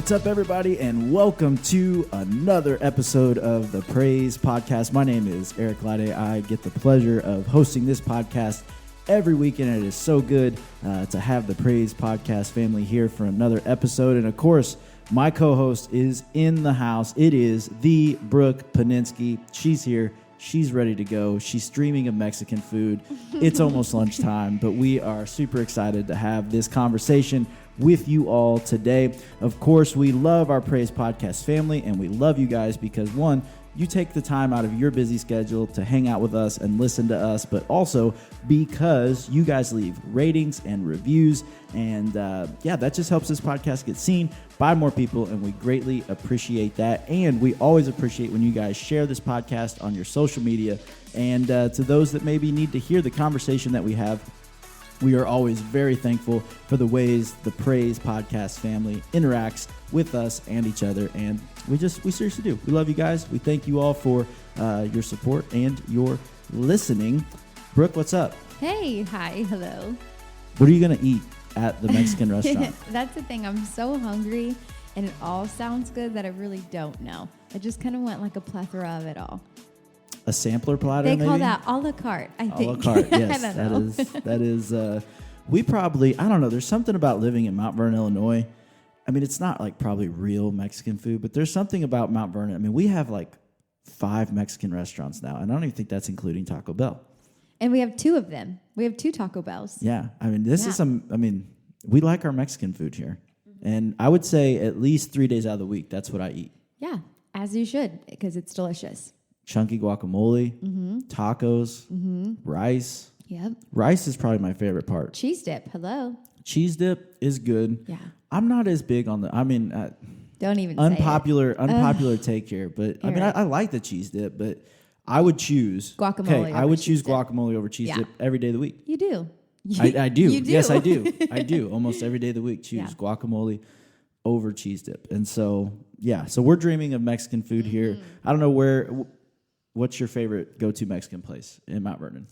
What's up, everybody, and welcome to another episode of the P.R.A.I.S.E podcast. My name is Eric. I get the pleasure of hosting this podcast every week, and it is so good to have the P.R.A.I.S.E podcast family here for another episode. And, of course, my co-host is in the house. It is the Brooke Paninsky. She's here. She's ready to go. She's dreaming of Mexican food. It's almost lunchtime, but we are super excited to have this conversation with you all today. Of course, we love our P.R.A.I.S.E podcast family, and we love you guys because, one, you take the time out of your busy schedule to hang out with us and listen to us, but also because you guys leave ratings and reviews, and that just helps this podcast get seen by more people, and we greatly appreciate that. And we always appreciate when you guys share this podcast on your social media, and to those that maybe need to hear the conversation that we have, we are always very thankful for the ways the P.R.A.I.S.E podcast family interacts with us and each other, and we seriously do. We love you guys. We thank you all for your support and your listening. Brooke, what's up? Hey, hi, hello. What are you going to eat at the Mexican restaurant? That's the thing. I'm so hungry, and it all sounds good that I really don't know. I just kind of want like a plethora of it all. A sampler platter, They maybe? call that a la carte, I think. A la carte, yes. I don't know. That is, we probably, I don't know, there's something about living in Mount Vernon, Illinois. I mean, it's not like probably real Mexican food, but there's something about Mount Vernon. I mean, we have like 5 Mexican restaurants now, and I don't even think that's including Taco Bell. And we have 2 of them. We have 2 Taco Bells. Yeah. I mean, we like our Mexican food here. Mm-hmm. And I would say at least 3 days out of the week, that's what I eat. Yeah, as you should, because it's delicious. Chunky guacamole, mm-hmm. tacos, mm-hmm. rice. Yep. Rice is probably my favorite part. Cheese dip, hello. Cheese dip is good. Yeah. I'm not as big on don't even unpopular take here, but I mean, I like the cheese dip, but I would choose guacamole. I would choose guacamole over cheese dip every day of the week. You do. I do. You do. Yes, I do. I do. Almost every day of the week, choose guacamole over cheese dip. And so, so we're dreaming of Mexican food here. I don't know what's your favorite go-to Mexican place in Mount Vernon?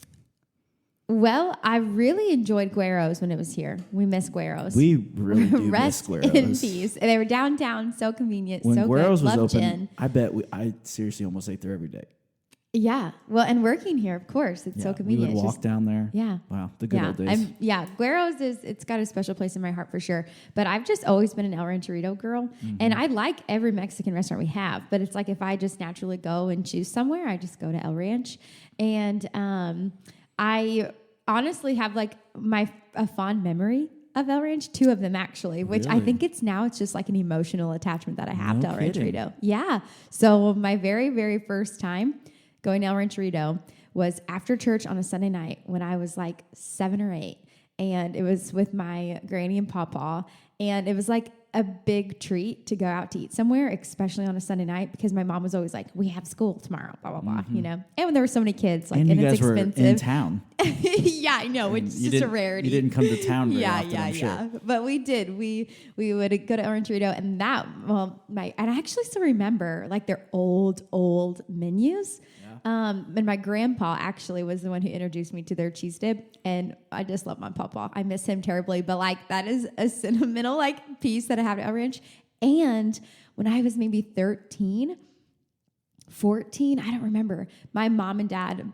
Well, I really enjoyed Guero's when it was here. We miss Guero's. We really do miss Guero's. Rest in peace. And they were downtown, so convenient, when so Guero's good. was open, Gin. I bet I seriously almost ate there every day. Yeah. Well, and working here, of course. It's so convenient. We would walk down there. Yeah. Wow. The good old days. Guero's it's got a special place in my heart for sure. But I've just always been an El Rancherito girl. Mm-hmm. And I like every Mexican restaurant we have. But it's like if I just naturally go and choose somewhere, I just go to El Ranch. And I honestly have like a fond memory of El Ranch, 2 of them actually, which I think it's just like an emotional attachment that I have to El Rancherito. Yeah. So my very, very first time going to El Rancherito was after church on a Sunday night when I was like 7 or 8. And it was with my granny and pawpaw. And it was like a big treat to go out to eat somewhere, especially on a Sunday night, because my mom was always like, we have school tomorrow, blah, blah, blah, you know? And when there were so many kids, like, and it's expensive. Were in town. Yeah, I know. It's just a rarity. You didn't come to town very often, I'm sure. Yeah. But we did. We would go to El Rancherito, and and I actually still remember like their old menus. And my grandpa actually was the one who introduced me to their cheese dip, and I just love my pawpaw. I miss him terribly, but like that is a sentimental like piece that I have at El Ranch. And when I was maybe 13, 14, I don't remember, my mom and dad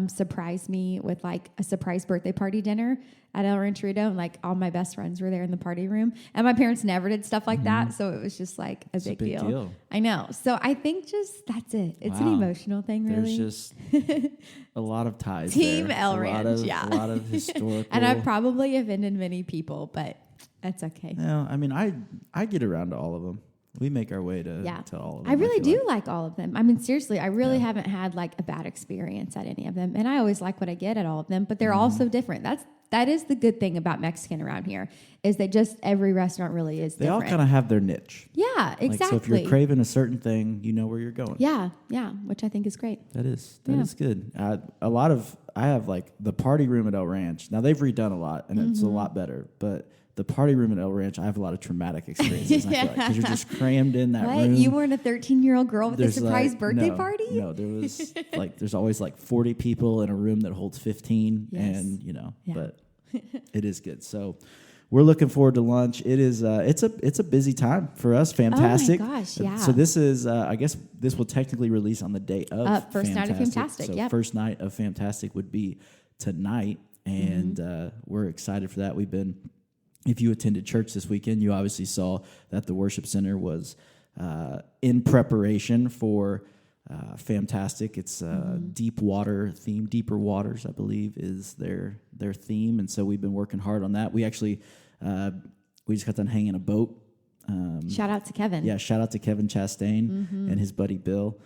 surprised me with like a surprise birthday party dinner at El Rancherito, and like all my best friends were there in the party room, and my parents never did stuff like that, so it was just like a big deal. I know. So I think just that's it. It's an emotional thing, really. There's just a lot of ties. Team there. El Ranch, a lot of historical. And I probably offended many people, but that's okay. No, I mean I get around to all of them. We make our way to all of them. I really do like all of them. I mean, seriously, I really haven't had like a bad experience at any of them. And I always like what I get at all of them, but they're all so different. That is the good thing about Mexican around here, is that just every restaurant really is different. They all kind of have their niche. Yeah, exactly. Like, so if you're craving a certain thing, you know where you're going. Yeah, which I think is great. That is good. I have like the party room at El Ranch. Now they've redone a lot, and it's a lot better, but the party room at El Ranch, I have a lot of traumatic experiences. I feel like, because you're just crammed in that room. You weren't a 13-year-old girl with a surprise birthday party? No, there was there's always like 40 people in a room that holds 15, and but it is good. So we're looking forward to lunch. It is it's a busy time for us. Fantastic. Oh my gosh, yeah. So this is I guess this will technically release on the day of first night of Fantastic. So Yep. first night of Fantastic would be tonight, and we're excited for that. If you attended church this weekend, you obviously saw that the worship center was in preparation for Fantastic. It's deep water theme. Deeper Waters, I believe, is their theme, and so we've been working hard on that. We actually we just got done hanging a boat. Shout out to Kevin. Yeah, shout out to Kevin Chastain and his buddy Bill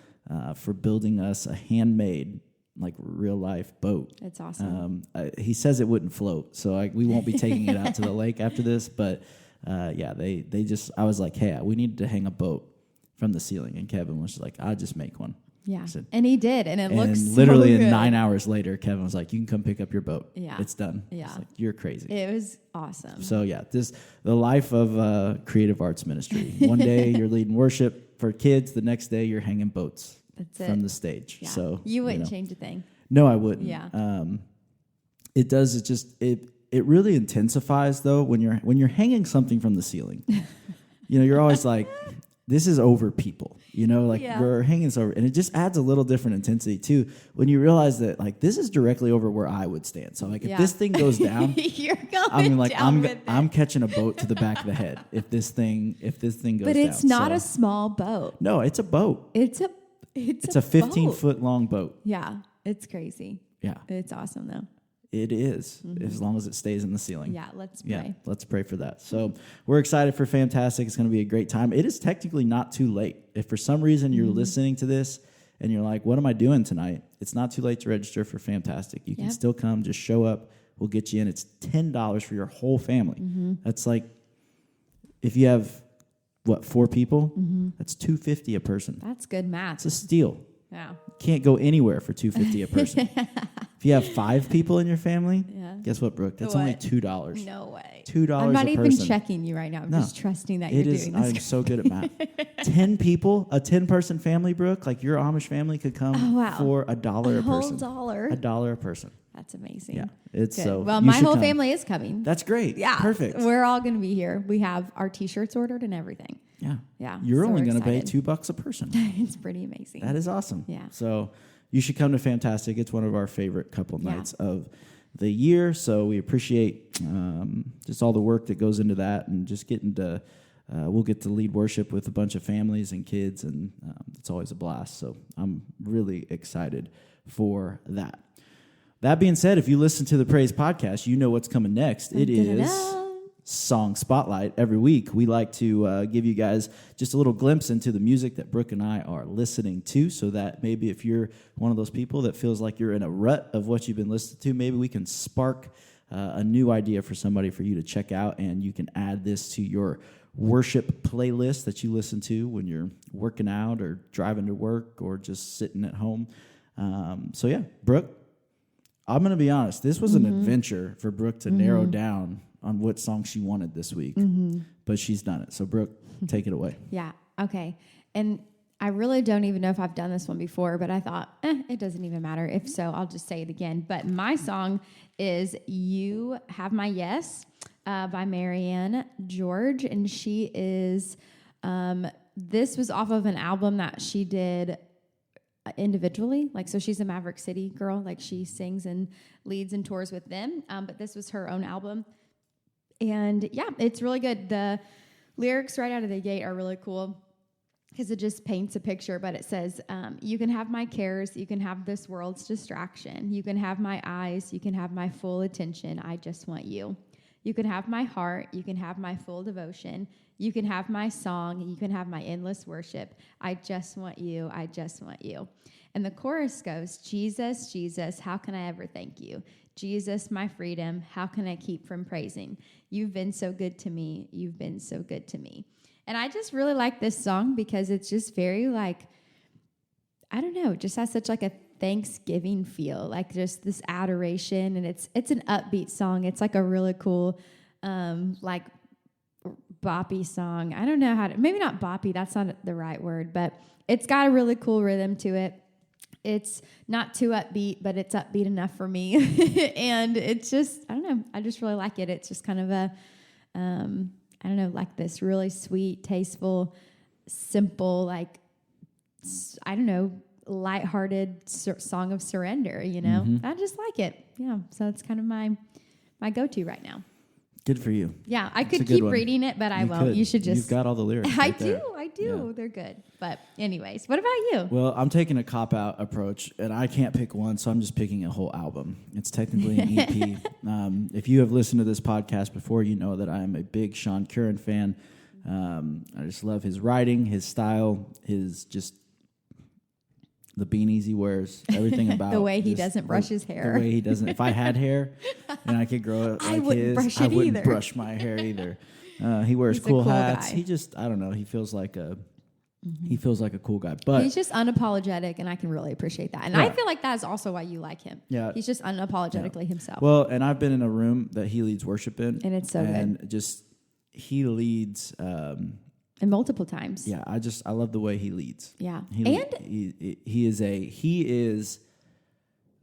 for building us a handmade, like, real life boat. It's awesome. He says it wouldn't float, so we won't be taking it out to the lake after this. But they just, I was like, hey, we need to hang a boat from the ceiling, and Kevin was just like, I'll just make one. Yeah, said, and he did, and it looks so literally good. 9 hours later, Kevin was like, you can come pick up your boat. Yeah. It's done. Yeah. Like, you're crazy. It was awesome. So yeah, the life of creative arts ministry. One day you're leading worship for kids, the next day you're hanging boats from the stage. Yeah. So you wouldn't change a thing. No, I wouldn't. Yeah. It does. It really intensifies though when you're hanging something from the ceiling. You're always like, this is over people. We're hanging this over, and it just adds a little different intensity too when you realize that, like, this is directly over where I would stand. So, like, if this thing goes down, you're going I'm catching a boat to the back of the head if this thing goes down. But it's not a small boat. No, it's a boat. It's a 15-foot long boat. Yeah, it's crazy. Yeah, it's awesome though. It is, as long as it stays in the ceiling. Yeah, let's pray. Yeah, let's pray for that. So we're excited for Fantastic. It's going to be a great time. It is technically not too late. If for some reason you're listening to this and you're like, what am I doing tonight? It's not too late to register for Fantastic. You can still come. Just show up. We'll get you in. It's $10 for your whole family. That's like, if you have, 4 people? That's $250 a person. That's good math. It's a steal. Yeah. Can't go anywhere for $250 a person. If you have 5 people in your family, guess what, Brooke? That's only $2. No way. $2 a person. I'm not even checking you right now. I'm just trusting that you're doing this. I'm so good at math. 10 people, a 10-person family, Brooke, like your Amish family could come for $1 a person. Whole dollar. $1 a person. That's amazing. Yeah, it's good. so. Well, my whole family is coming. That's great. Yeah, perfect. We're all going to be here. We have our T-shirts ordered and everything. Yeah, yeah. You're only going to pay $2 a person. It's pretty amazing. That is awesome. Yeah. So you should come to Fantastic. It's one of our favorite couple nights of the year. So we appreciate just all the work that goes into that, and just getting to. We'll get to lead worship with a bunch of families and kids, and it's always a blast. So I'm really excited for that. That being said, if you listen to the Praise podcast, you know what's coming next. It is Song Spotlight. Every week, we like to give you guys just a little glimpse into the music that Brooke and I are listening to, so that maybe if you're one of those people that feels like you're in a rut of what you've been listening to, maybe we can spark a new idea for somebody for you to check out, and you can add this to your worship playlist that you listen to when you're working out or driving to work or just sitting at home. So yeah, Brooke, I'm going to be honest. This was an adventure for Brooke to narrow down on what song she wanted this week, but she's done it. So Brooke, take it away. Yeah. Okay. And I really don't even know if I've done this one before, but I thought, it doesn't even matter. If so, I'll just say it again. But my song is You Have My Yes by Marianne George. And she is, this was off of an album that she did individually. Like, so she's a Maverick City girl. Like, she sings and leads and tours with them. But this was her own album. And yeah, it's really good. The lyrics right out of the gate are really cool, because it just paints a picture. But it says, you can have my cares, you can have this world's distraction, you can have my eyes, you can have my full attention, I just want you. You can have my heart, you can have my full devotion, you can have my song, you can have my endless worship, I just want you, I just want you. And the chorus goes, Jesus, Jesus, how can I ever thank you? Jesus, my freedom, how can I keep from praising? You've been so good to me, you've been so good to me. And I just really like this song because it's just very, like, I don't know, just has such like a Thanksgiving feel, like just this adoration. And it's an upbeat song. It's like a really cool, like boppy song. I don't know how to, maybe not boppy, that's not the right word, but it's got a really cool rhythm to it. It's not too upbeat, but it's upbeat enough for me. And it's just, I don't know, I just really like it. It's just kind of I don't know, like this really sweet, tasteful, simple, like, I don't know, lighthearted song of surrender, you know? I just like it. Yeah. So it's kind of my go-to right now. Good for you. Yeah. I could keep reading it, but I won't. You should just. You've got all the lyrics. I do. Yeah. They're good. But anyways, what about you? Well, I'm taking a cop-out approach, and I can't pick one, so I'm just picking a whole album. It's technically an EP. If you have listened to this podcast before, you know that I'm a big Sean Curran fan. I just love his writing, his style, his just the beanies he wears, everything about the way he doesn't brush his hair. The way he doesn't. If I had hair and I could grow it like his, I wouldn't brush my hair either. He wears cool hats. Guy. He just, I don't know. He feels like a cool guy. But he's just unapologetic, and I can really appreciate that. And I feel like that is also why you like him. Yeah, he's just unapologetically himself. Well, and I've been in a room that he leads worship in, and it's so good. And just he leads. And multiple times. Yeah, I love the way he leads. Yeah, he is I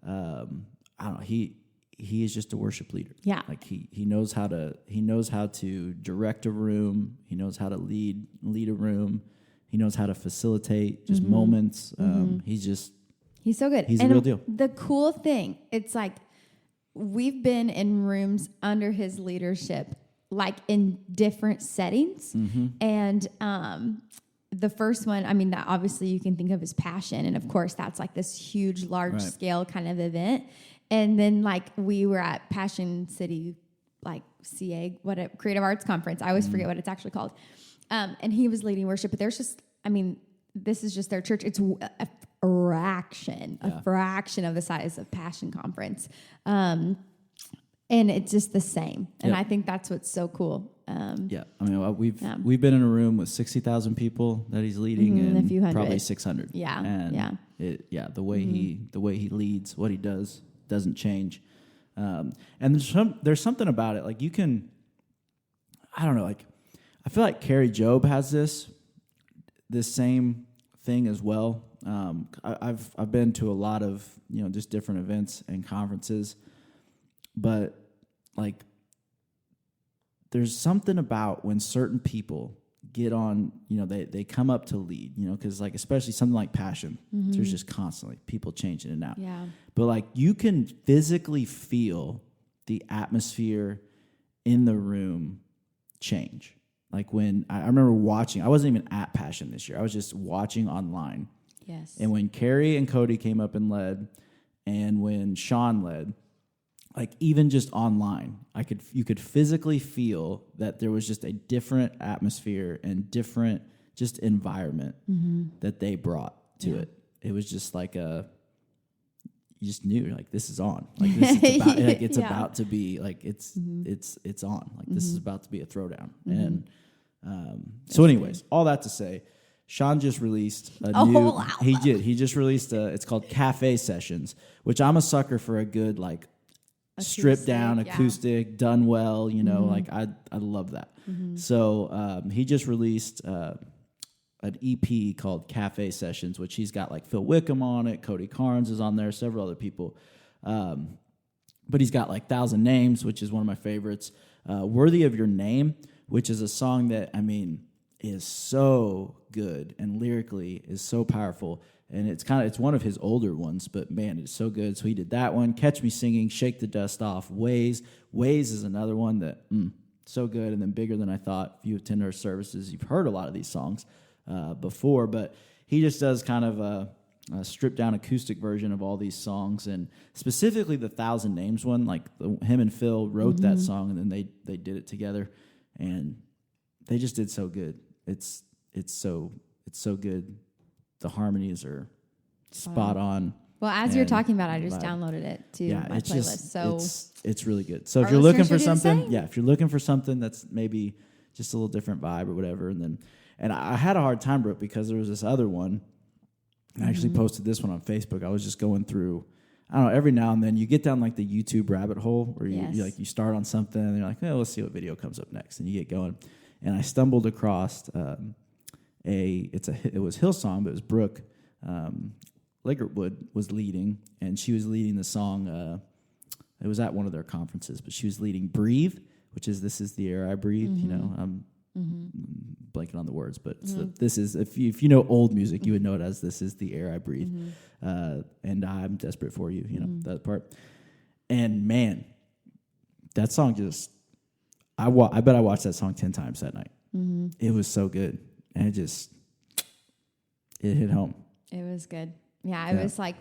don't know, he is just a worship leader. Yeah, like he knows how to direct a room. He knows how to lead a room. He knows how to facilitate just moments. He's so good. He's a real deal. The cool thing, it's like we've been in rooms under his leadership, like in different settings. And the first one, I mean, that obviously you can think of as Passion. And of course, that's like this huge, large scale kind of event. And then like we were at Passion City, like CA, Creative Arts Conference. I always forget what it's actually called. And he was leading worship, but there's just, I mean, this is just their church. It's a fraction of the size of Passion Conference. And it's just the same. And I think that's what's so cool. I mean, we've been in a room with 60,000 people that he's leading, and a few hundred. Probably 600. Yeah, and the way he leads, what he does doesn't change. And there's something about it. Like you can, I don't know. Like I feel like Carrie Job has this same thing as well. I've been to a lot of just different events and conferences. But like, there's something about when certain people get on, they come up to lead, because like, especially something like Passion, there's just constantly people changing in and out. Yeah. But like, you can physically feel the atmosphere in the room change. Like when I remember watching, I wasn't even at Passion this year. I was just watching online. Yes. And when Carrie and Cody came up and led, and when Sean led, like even just online, you could physically feel that there was just a different atmosphere and different just environment that they brought to it. It was just like you just knew like this is on, like this is about, like it's about to be like it's on, like this is about to be a throwdown. And so, anyways, all that to say, Sean just released a new. He just released it's called Cafe Sessions, which I'm a sucker for a good like. Stripped down, acoustic, done well, like I love that. So he just released an EP called Cafe Sessions, which he's got like Phil Wickham on it, Cody Carnes is on there, several other people. But he's got like 1,000 Names, which is one of my favorites. Worthy of Your Name, which is a song that, I mean, is so good and lyrically is so powerful. And it's one of his older ones, but man, it's so good. So he did that one. Catch Me Singing, Shake the Dust Off, Ways. Ways is another one that so good, and then Bigger Than I Thought. If you attend our services, you've heard a lot of these songs before, but he just does kind of a stripped down acoustic version of all these songs, and specifically the 1,000 Names one. Like him and Phil wrote that song, and then they did it together, and they just did so good. It's so good. The harmonies are spot on. Well, as you're talking about, I just downloaded it to my playlist. So it's really good. So if you're looking for something, if you're looking for something that's maybe just a little different vibe or whatever, and I had a hard time, Brooke, because there was this other one. I actually posted this one on Facebook. I was just going through, I don't know, every now and then you get down like the YouTube rabbit hole where you start on something and you're like, well, let's see what video comes up next, and you get going. And I stumbled across it was Hillsong, but it was Brooke Ligertwood was leading, and she was leading the song. It was at one of their conferences, but she was leading "Breathe," which is "This Is the Air I Breathe." You know, I'm blanking on the words, but it's this is if you know old music, you would know it as "This Is the Air I Breathe," and I'm desperate for you. You know that part. And man, that song just I bet I watched that song 10 times that night. It was so good, and it hit home. It was good. Yeah, it was like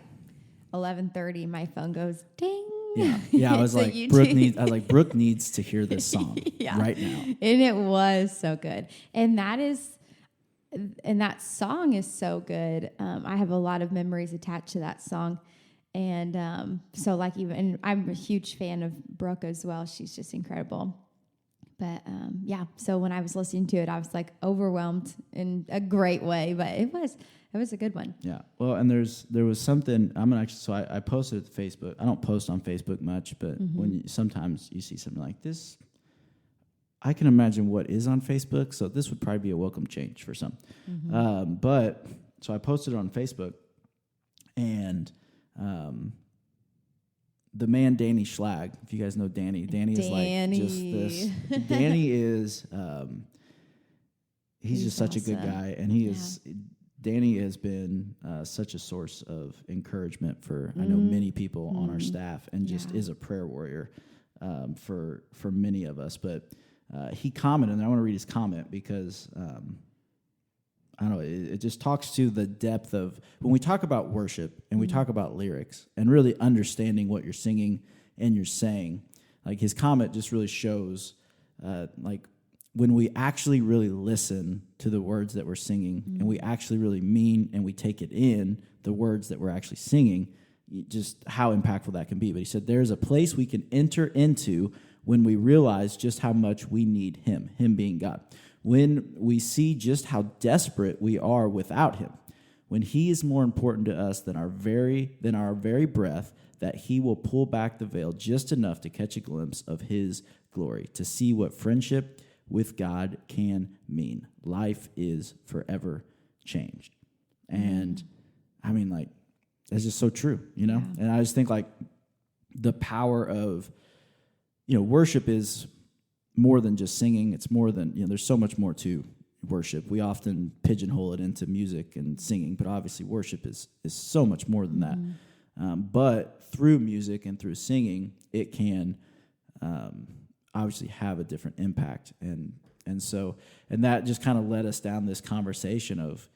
11:30. My phone goes ding. Yeah. I was like, Brooke needs to hear this song right now. And it was so good. And that song is so good. I have a lot of memories attached to that song. And so like and I'm a huge fan of Brooke as well. She's just incredible. But so when I was listening to it, I was like overwhelmed in a great way. But it was a good one. Yeah. Well, and there was something I posted it to Facebook. I don't post on Facebook much, but when sometimes you see something like this, I can imagine what is on Facebook. So this would probably be a welcome change for some. But so I posted it on Facebook, and the man Danny Schlag, if you guys know Danny is like just this. Danny is he's just such awesome. A good guy, and Danny has been such a source of encouragement for I know many people on our staff, and just is a prayer warrior for many of us. But he commented, and I want to read his comment because I don't know, it just talks to the depth of when we talk about worship and we talk about lyrics and really understanding what you're singing and you're saying. Like his comment just really shows like when we actually really listen to the words that we're singing and we actually really mean and we take it in the words that we're actually singing, just how impactful that can be. But he said there's a place we can enter into when we realize just how much we need him being God. When we see just how desperate we are without him, when he is more important to us than our very breath, that he will pull back the veil just enough to catch a glimpse of his glory, to see what friendship with God can mean. Life is forever changed. And I mean, like, that's just so true, you know? Yeah. And I just think like the power of, worship is more than just singing. It's more than, there's so much more to worship. We often pigeonhole it into music and singing, but obviously worship is so much more than that. But through music and through singing, it can obviously have a different impact. And that just kind of led us down this conversation of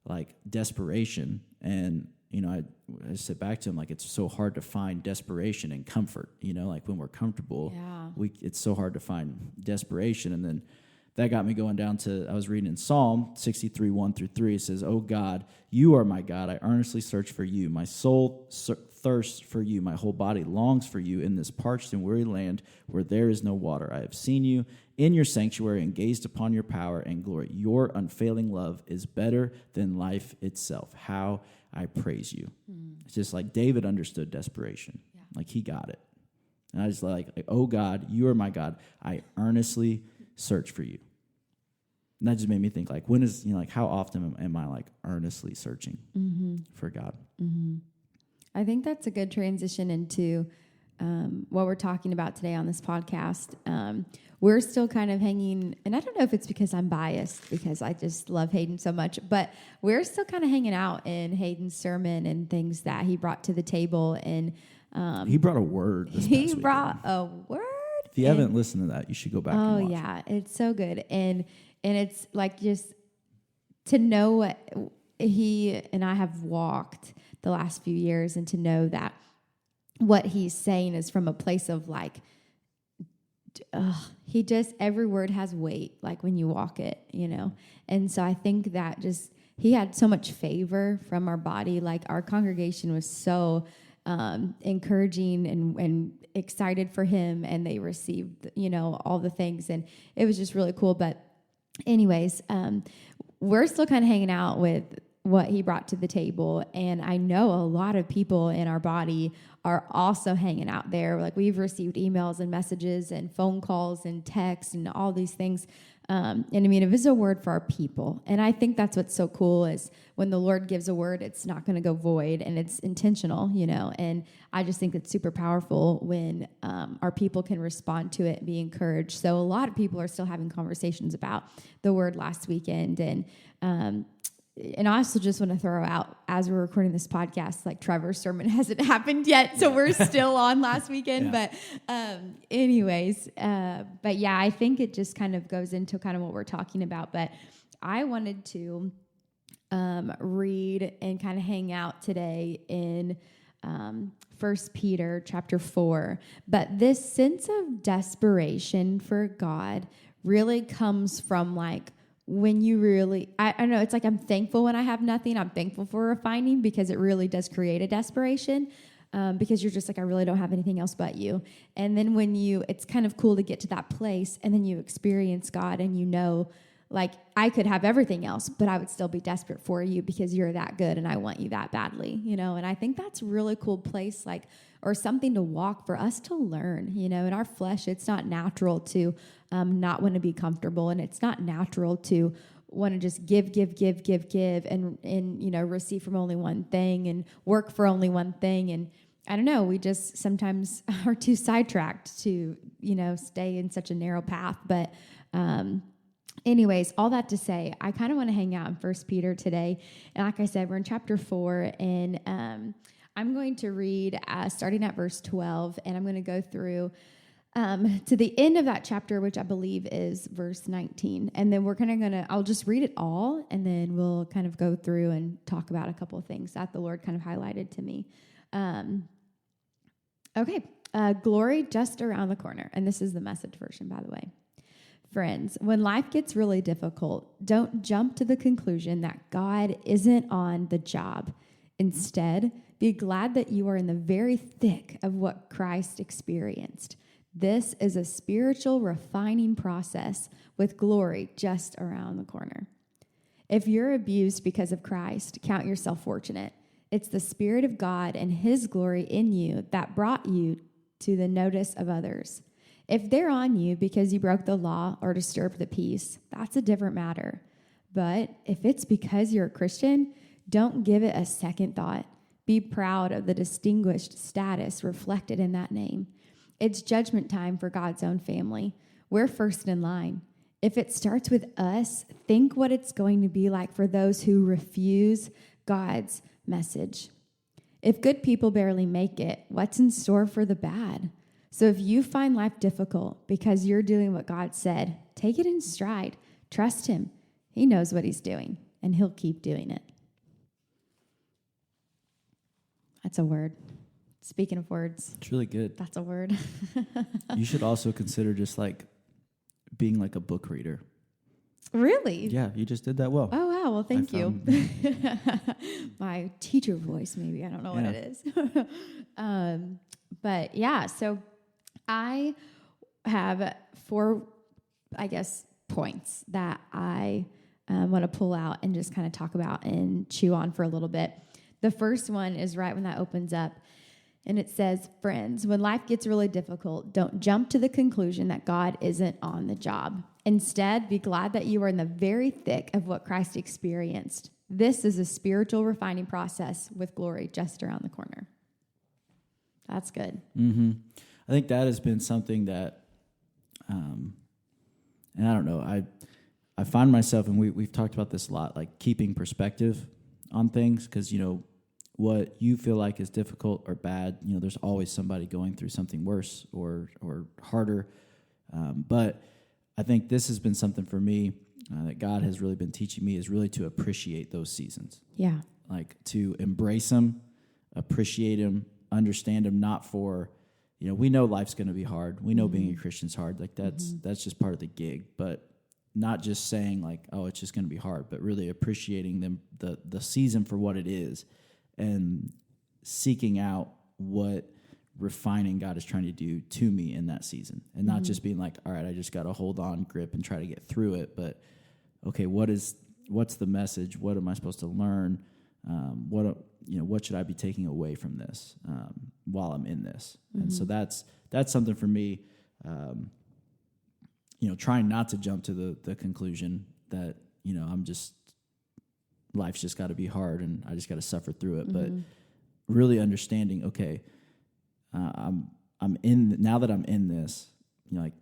like desperation. And, I sit back to him, like, it's so hard to find desperation and comfort, like when we're comfortable, it's so hard to find desperation. And then that got me going down to, I was reading in Psalm 63, 1-3, it says, "Oh God, you are my God. I earnestly search for you. My soul thirsts for you. My whole body longs for you in this parched and weary land where there is no water. I have seen you in your sanctuary and gazed upon your power and glory. Your unfailing love is better than life itself. How I praise you." It's just like David understood desperation. Yeah. Like he got it. And I just like, "Oh God, you are my God. I earnestly search for you." And that just made me think, like, when is, like, how often am I, like, earnestly searching for God? I think that's a good transition into what we're talking about today on this podcast. We're still kind of hanging, and I don't know if it's because I'm biased, because I just love Hayden so much, but we're still kind of hanging out in Hayden's sermon and things that he brought to the table. And he brought a word this past weekend. Brought a word? If you haven't listened to that, you should go back and watch. Oh, yeah. It's so good. And it's like just to know what he and I have walked the last few years, and to know that what he's saying is from a place of like, he just, every word has weight, like when you walk it, And so I think that just, he had so much favor from our body. Like our congregation was so encouraging and excited for him, and they received, all the things, and it was just really cool. But anyways, we're still kind of hanging out with what he brought to the table. And I know a lot of people in our body are also hanging out there. Like, we've received emails and messages and phone calls and texts and all these things. And I mean, it is a word for our people. And I think that's what's so cool is when the Lord gives a word, it's not going to go void, and it's intentional, and I just think it's super powerful when our people can respond to it and be encouraged. So a lot of people are still having conversations about the word last weekend. And I also just want to throw out, as we're recording this podcast, like, Trevor's sermon hasn't happened yet, so we're still on last weekend. Yeah. But but yeah, I think it just kind of goes into kind of what we're talking about. But I wanted to read and kind of hang out today in 1 Peter chapter 4. But this sense of desperation for God really comes from, like, when you really, I don't know, it's like I'm thankful when I have nothing. I'm thankful for refining, because it really does create a desperation, because you're just like, I really don't have anything else but you. And then it's kind of cool to get to that place, and then you experience God, and like, I could have everything else, but I would still be desperate for you because you're that good and I want you that badly, and I think that's a really cool place, like, or something to walk for us to learn, in our flesh. It's not natural to not want to be comfortable, and it's not natural to want to just give and receive from only one thing and work for only one thing. And I don't know, we just sometimes are too sidetracked to, stay in such a narrow path. But anyways, all that to say, I kind of want to hang out in 1 Peter today. And like I said, we're in chapter 4, and I'm going to read starting at verse 12, and I'm going to go through to the end of that chapter, which I believe is verse 19. And then I'll just read it all, and then we'll kind of go through and talk about a couple of things that the Lord kind of highlighted to me. Glory just around the corner. And this is the Message version, by the way. Friends, when life gets really difficult, don't jump to the conclusion that God isn't on the job. Instead, be glad that you are in the very thick of what Christ experienced. This is a spiritual refining process with glory just around the corner. If you're abused because of Christ, count yourself fortunate. It's the Spirit of God and His glory in you that brought you to the notice of others. If they're on you because you broke the law or disturbed the peace, that's a different matter. But if it's because you're a Christian, don't give it a second thought. Be proud of the distinguished status reflected in that name. It's judgment time for God's own family. We're first in line. If it starts with us, think what it's going to be like for those who refuse God's message. If good people barely make it, what's in store for the bad? So if you find life difficult because you're doing what God said, take it in stride. Trust Him. He knows what He's doing, and He'll keep doing it. That's a word. Speaking of words. It's really good. That's a word. You should also consider just like being like a book reader. Really? Yeah, you just did that well. Oh, wow. Well, thank you. My teacher voice, maybe. I don't know what it is. But yeah, so I have 4, points that I want to pull out and just kind of talk about and chew on for a little bit. The first one is right when that opens up. And it says, friends, when life gets really difficult, don't jump to the conclusion that God isn't on the job. Instead, be glad that you are in the very thick of what Christ experienced. This is a spiritual refining process with glory just around the corner. That's good. Mm-hmm. I think that has been something that, and I don't know, I find myself, and we've talked about this a lot, like keeping perspective on things, because, what you feel like is difficult or bad, there's always somebody going through something worse or harder. But I think this has been something for me that God has really been teaching me, is really to appreciate those seasons. Yeah. Like to embrace them, appreciate them, understand them, not for, we know life's going to be hard. We know being a Christian's hard. Like that's just part of the gig, but not just saying like, oh, it's just going to be hard, but really appreciating them, the season for what it is, and seeking out what refining God is trying to do to me in that season, and not just being like, all right, I just got to hold on, grip, and try to get through it. But okay, what is what's the message? What am I supposed to learn? What should I be taking away from this while I'm in this? Mm-hmm. And so that's something for me. Trying not to jump to the conclusion that life's just got to be hard and I just got to suffer through it. Mm-hmm. But really understanding, okay, now that I'm in this, like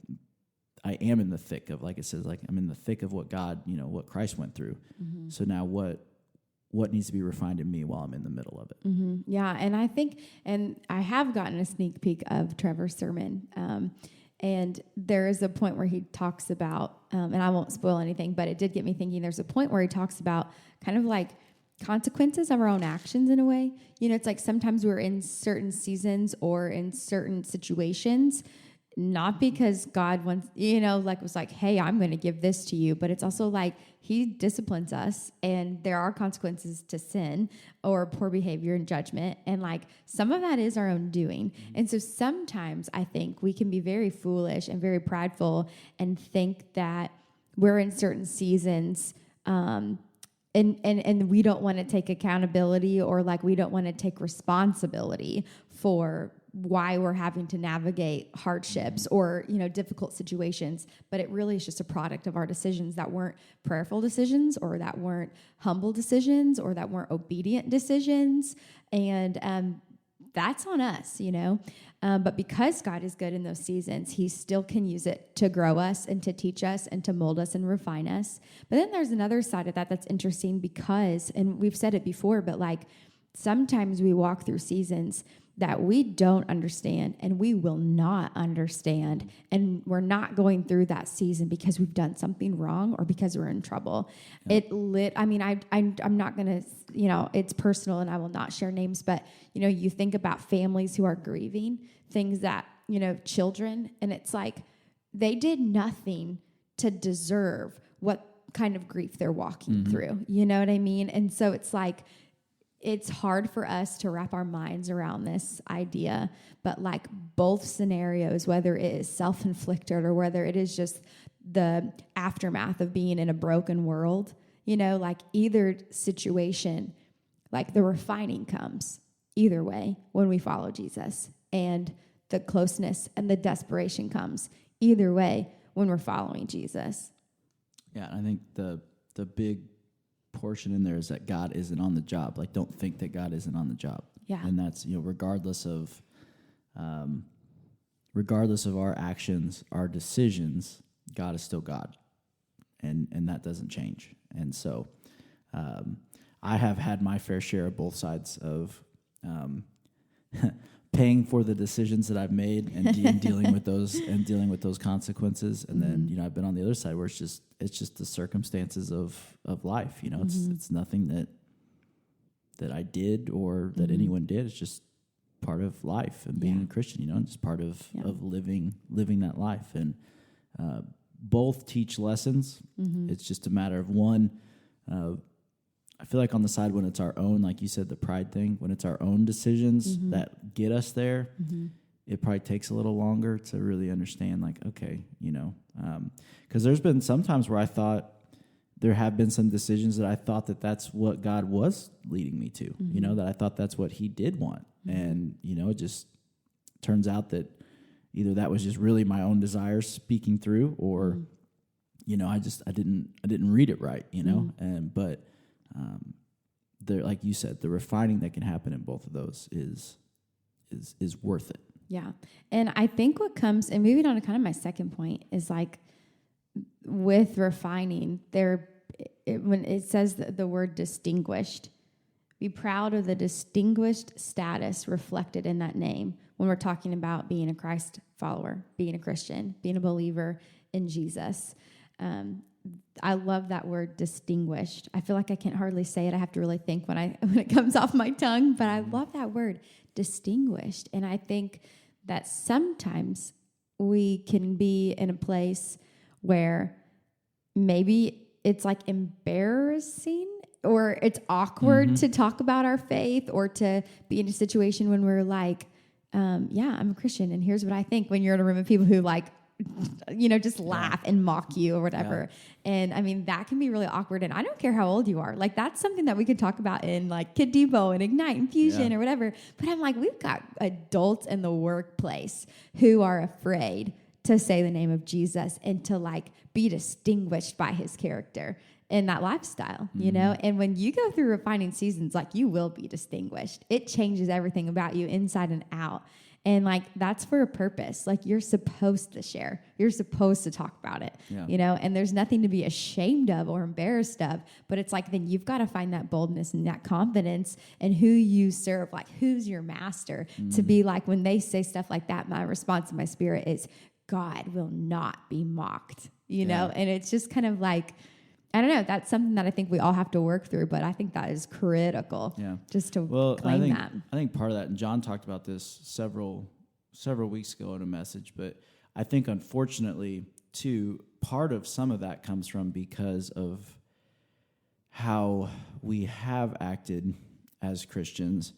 I am in the thick of, like it says, like I'm in the thick of what God, what Christ went through. Mm-hmm. So now what needs to be refined in me while I'm in the middle of it? Mm-hmm. Yeah, and I think, and I have gotten a sneak peek of Trevor's sermon, and there is a point where he talks about, and I won't spoil anything, but it did get me thinking. There's a point where he talks about kind of like consequences of our own actions in a way. It's like sometimes we're in certain seasons or in certain situations, not because God wants, was like, hey, I'm going to give this to you, but it's also like he disciplines us and there are consequences to sin or poor behavior and judgment. And like some of that is our own doing. Mm-hmm. And so sometimes I think we can be very foolish and very prideful and think that we're in certain seasons, and we don't want to take accountability or like we don't want to take responsibility for why we're having to navigate hardships or, difficult situations. But it really is just a product of our decisions that weren't prayerful decisions or that weren't humble decisions or that weren't obedient decisions. And that's on us, But because God is good in those seasons, he still can use it to grow us and to teach us and to mold us and refine us. But then there's another side of that that's interesting because, and we've said it before, but like sometimes we walk through seasons that we don't understand and we will not understand. And we're not going through that season because we've done something wrong or because we're in trouble. Yeah. I'm not going to, it's personal and I will not share names, but, you think about families who are grieving, things that, children, and it's like they did nothing to deserve what kind of grief they're walking through. You know what I mean? And so it's like, it's hard for us to wrap our minds around this idea, but like both scenarios, whether it is self-inflicted or whether it is just the aftermath of being in a broken world, like either situation, like the refining comes either way when we follow Jesus, and the closeness and the desperation comes either way when we're following Jesus. Yeah, I think the big portion in there is that God isn't on the job. Like, don't think that God isn't on the job. Yeah. And that's, regardless of our actions, our decisions, God is still God. And that doesn't change. And so I have had my fair share of both sides of paying for the decisions that I've made and dealing with those consequences. And then, I've been on the other side where it's just the circumstances of life. It's nothing that I did or that anyone did. It's just part of life and being a Christian, just part of living that life. And both teach lessons. It's just a matter of one, I feel like on the side when it's our own, like you said, the pride thing, when it's our own decisions that get us there, it probably takes a little longer to really understand, like, okay, because there's been some times where I thought there have been some decisions that I thought that that's what God was leading me to, that I thought that's what he did want. And, it just turns out that either that was just really my own desires speaking through or, I didn't read it right, but there, like you said, the refining that can happen in both of those is worth it. Yeah. And I think what comes, and moving on to kind of my second point, is like with refining, when it says the word distinguished, be proud of the distinguished status reflected in that name when we're talking about being a Christ follower, being a Christian, being a believer in Jesus. I love that word distinguished. I feel like I can't hardly say it. I have to really think when it comes off my tongue, but I love that word distinguished. And I think that sometimes we can be in a place where maybe it's like embarrassing or it's awkward to talk about our faith or to be in a situation when we're like, I'm a Christian and here's what I think, when you're in a room of people who like just laugh and mock you or whatever. Yeah. And I mean, that can be really awkward. And I don't care how old you are. Like, that's something that we could talk about in like Kid Depot and Ignite and Fusion or whatever. But I'm like, we've got adults in the workplace who are afraid to say the name of Jesus and to like be distinguished by his character in that lifestyle, you know? And when you go through refining seasons, like, you will be distinguished. It changes everything about you inside and out. And like, that's for a purpose. Like, you're supposed to share. You're supposed to talk about it, you know, and there's nothing to be ashamed of or embarrassed of, but it's like, then you've got to find that boldness and that confidence in who you serve. Like, who's your master to be like, when they say stuff like that, my response in my spirit is, God will not be mocked, you know? And it's just kind of like, I don't know. That's something that I think we all have to work through, but I think that is critical. Just to claim that. I think part of that, and John talked about this several weeks ago in a message, but I think unfortunately too, part of some of that comes from because of how we have acted as Christians.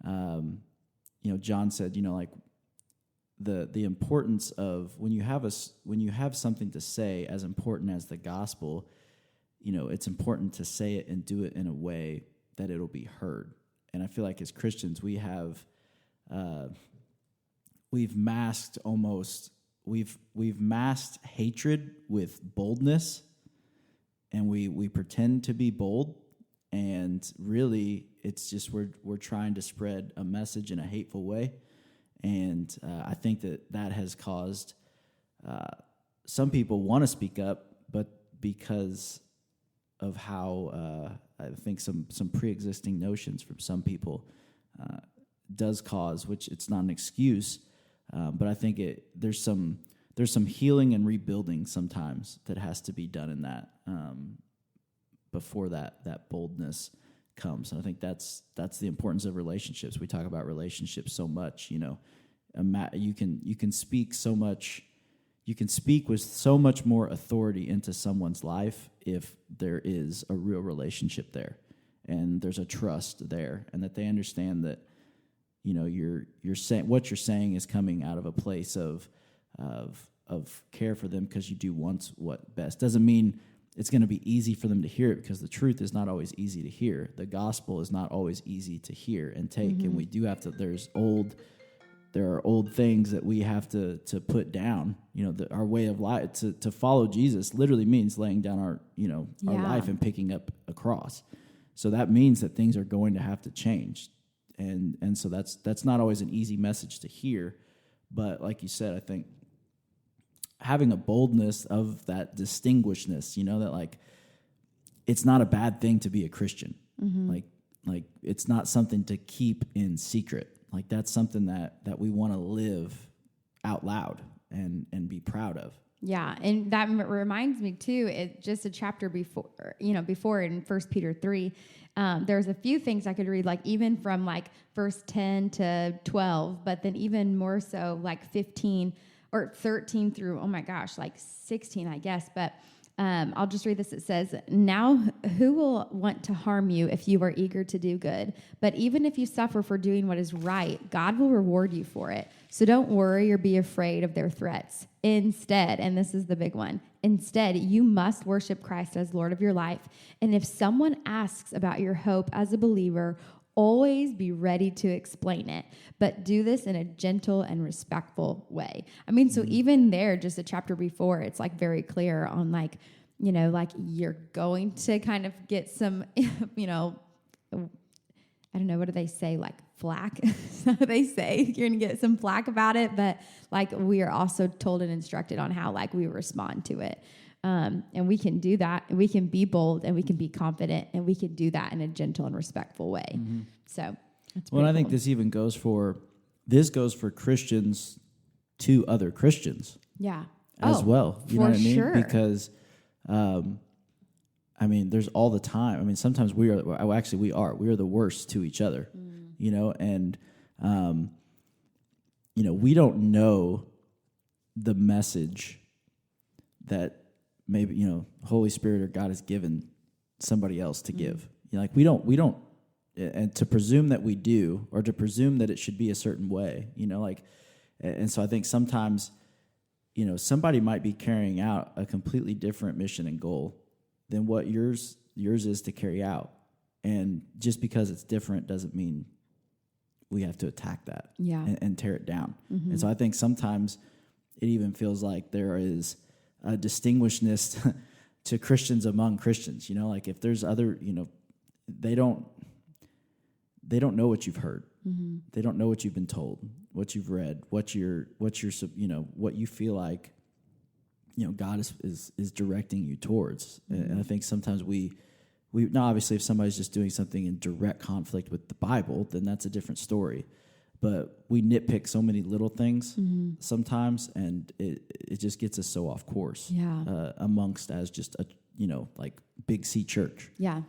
John said, like, the importance of when you have something to say as important as the gospel, it's important to say it and do it in a way that it'll be heard. And I feel like as Christians, we've masked hatred with boldness, and we pretend to be bold, and really it's just we're trying to spread a message in a hateful way. And I think that has caused some people want to speak up, but because of how I think some pre-existing notions from some people does cause, which it's not an excuse, but I think there's some healing and rebuilding sometimes that has to be done in that before that boldness comes. And I think that's the importance of relationships. We talk about relationships so much. You can speak so much. You can speak with so much more authority into someone's life if there is a real relationship there, and there's a trust there, and that they understand that you're saying what you're saying is coming out of a place of care for them because you do want what best. Doesn't mean it's going to be easy for them to hear it, because the truth is not always easy to hear. The gospel is not always easy to hear and take, and we do have to. There are old things that we have to put down. Our way of life to follow Jesus literally means laying down our life and picking up a cross. So that means that things are going to have to change, and so that's not always an easy message to hear. But like you said, I think having a boldness of that distinguishedness, that like it's not a bad thing to be a Christian. Like it's not something to keep in secret. Like that's something that we want to live out loud and be proud of. Yeah, and that reminds me too. It just a chapter before in 1 Peter 3. There's a few things I could read, like even from like verse 10 to 12, but then even more so like 15 or 13 through, oh my gosh, like 16, I guess. But I'll just read this. It says, "Now who will want to harm you if you are eager to do good? But even if you suffer for doing what is right, God will reward you for it. So don't worry or be afraid of their threats. Instead," and this is the big one, "instead, you must worship Christ as Lord of your life. And if someone asks about your hope as a believer, always be ready to explain it, but do this in a gentle and respectful way." I mean, so even there, just a chapter before, it's like very clear on like, like you're going to kind of get some, I don't know, what do they say? Like flack? Is that what they say? You're going to get some flack about it, but like we are also told and instructed on how like we respond to it. And we can do that, and we can be bold, and we can be confident, and we can do that in a gentle and respectful way. So that's I think this even goes for Christians to other Christians. Yeah. As well. You know what I mean? Sure. Because, there's all the time. I mean, sometimes we are the worst to each other, and, we don't know the message that maybe, Holy Spirit or God has given somebody else to give. Like we don't, and to presume that we do, or to presume that it should be a certain way, and so I think sometimes, somebody might be carrying out a completely different mission and goal than what yours is to carry out. And just because it's different doesn't mean we have to attack that and tear it down. Mm-hmm. And so I think sometimes it even feels like there is a distinguishedness to Christians among Christians. Like if there's other, they don't know what you've heard. Mm-hmm. They don't know what you've been told, what you've read, what you feel like, God is directing you towards. Mm-hmm. And I think sometimes we now obviously if somebody's just doing something in direct conflict with the Bible, then that's a different story. But we nitpick so many little things sometimes, and it just gets us so off course. Amongst as just a like Big C church. Yeah,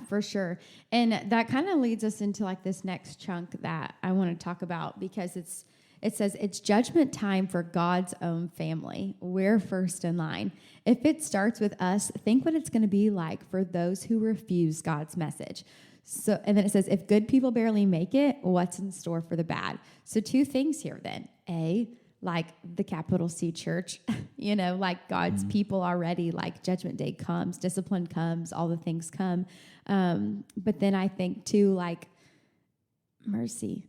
for sure. And that kind of leads us into like this next chunk that I want to talk about, because it says it's judgment time for God's own family. We're first in line. If it starts with us, think what it's going to be like for those who refuse God's message. So, and then it says, if good people barely make it, what's in store for the bad? So 2 things here then. A, like the capital C church, like God's people already, like judgment day comes, discipline comes, all the things come. But then I think too, like mercy,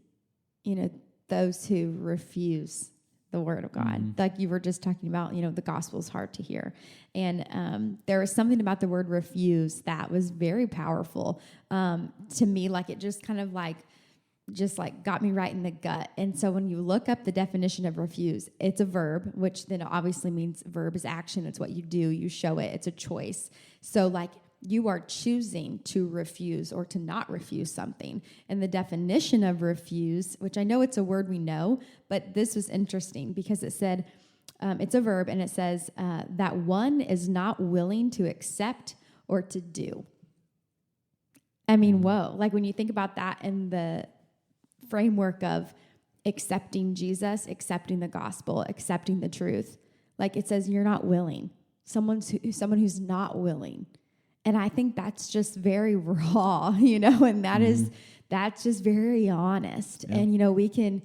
those who refuse the word of God. Like you were just talking about, the gospel is hard to hear. And there was something about the word refuse that was very powerful to me. Like it just kind of just got me right in the gut. And so when you look up the definition of refuse, it's a verb, which then obviously means verb is action. It's what you do. You show it. It's a choice. So like you are choosing to refuse or to not refuse something. And the definition of refuse, which I know it's a word we know, but this was interesting because it said, it's a verb, and it says that one is not willing to accept or to do. I mean, whoa. Like when you think about that in the framework of accepting Jesus, accepting the gospel, accepting the truth, like it says you're not willing. Someone who's not willing. And I think that's just very raw, and that's just very honest. Yeah. And, we can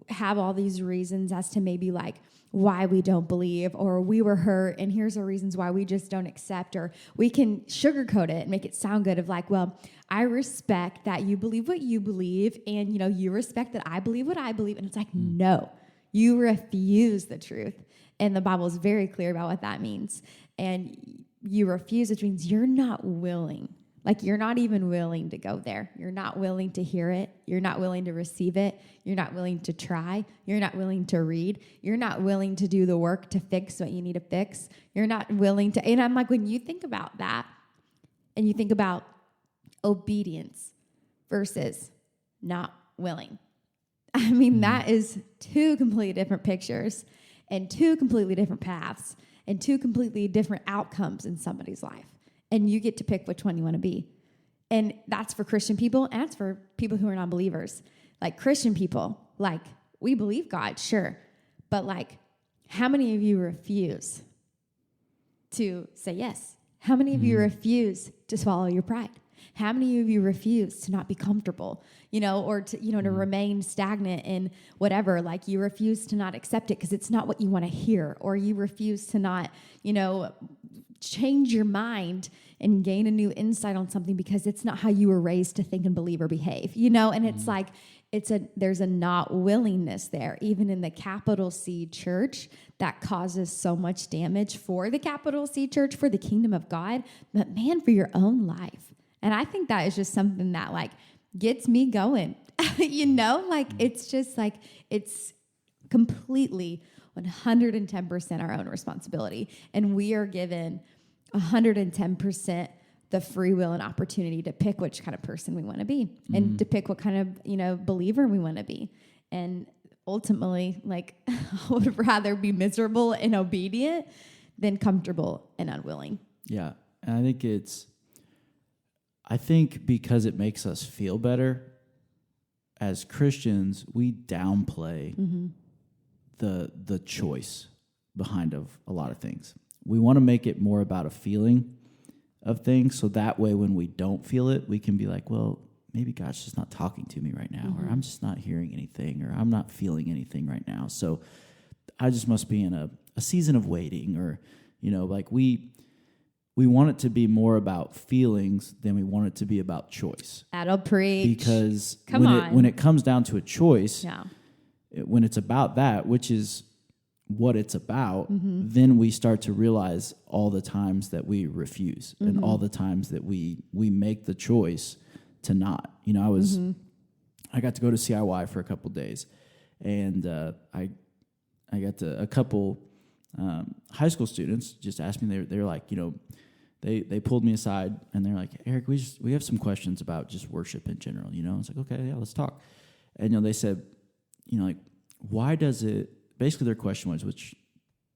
have all these reasons as to maybe like why we don't believe, or we were hurt and here's the reasons why we just don't accept, or we can sugarcoat it and make it sound good of like, well, I respect that you believe what you believe, and, you respect that I believe what I believe. And it's like, no, you refuse the truth. And the Bible is very clear about what that means. And you refuse, which means you're not willing. Like you're not even willing to go there. You're not willing to hear it. You're not willing to receive it. You're not willing to try. You're not willing to read. You're not willing to do the work to fix what you need to fix. You're not willing to, and I'm like, when you think about that and you think about obedience versus not willing, I mean, that is 2 completely different pictures and 2 completely different paths and 2 completely different outcomes in somebody's life. And you get to pick which one you want to be. And that's for Christian people, and that's for people who are non-believers. Like Christian people, like we believe God, sure. But like, how many of you refuse to say yes? How many of you refuse to swallow your pride? How many of you refuse to not be comfortable, or to, to remain stagnant in whatever, like you refuse to not accept it because it's not what you want to hear, or you refuse to not, change your mind and gain a new insight on something because it's not how you were raised to think and believe or behave, and it's like, there's a not willingness there, even in the capital C church, that causes so much damage for the capital C church, for the kingdom of God, but man, for your own life. And I think that is just something that like gets me going, it's just like, it's completely 110% our own responsibility. And we are given 110% the free will and opportunity to pick which kind of person we want to be and to pick what kind of, believer we want to be. And ultimately, like, I would rather be miserable and obedient than comfortable and unwilling. Yeah. And I think because it makes us feel better as Christians, we downplay the choice behind of a lot of things. We want to make it more about a feeling of things, so that way when we don't feel it, we can be like, well, maybe God's just not talking to me right now, or I'm just not hearing anything, or I'm not feeling anything right now. So I just must be in a season of waiting, or, like we want it to be more about feelings than we want it to be about choice. That'll preach. Because when it comes down to a choice, yeah. When it's about that, which is what it's about, then we start to realize all the times that we refuse and all the times that we make the choice to not. I got to go to CIY for a couple days, and I got to a couple high school students just asked me. They're like, they pulled me aside and they're like, Eric, we have some questions about just worship in general. I was like, okay, yeah, let's talk. And they said, like, why does it? Basically, their question was, which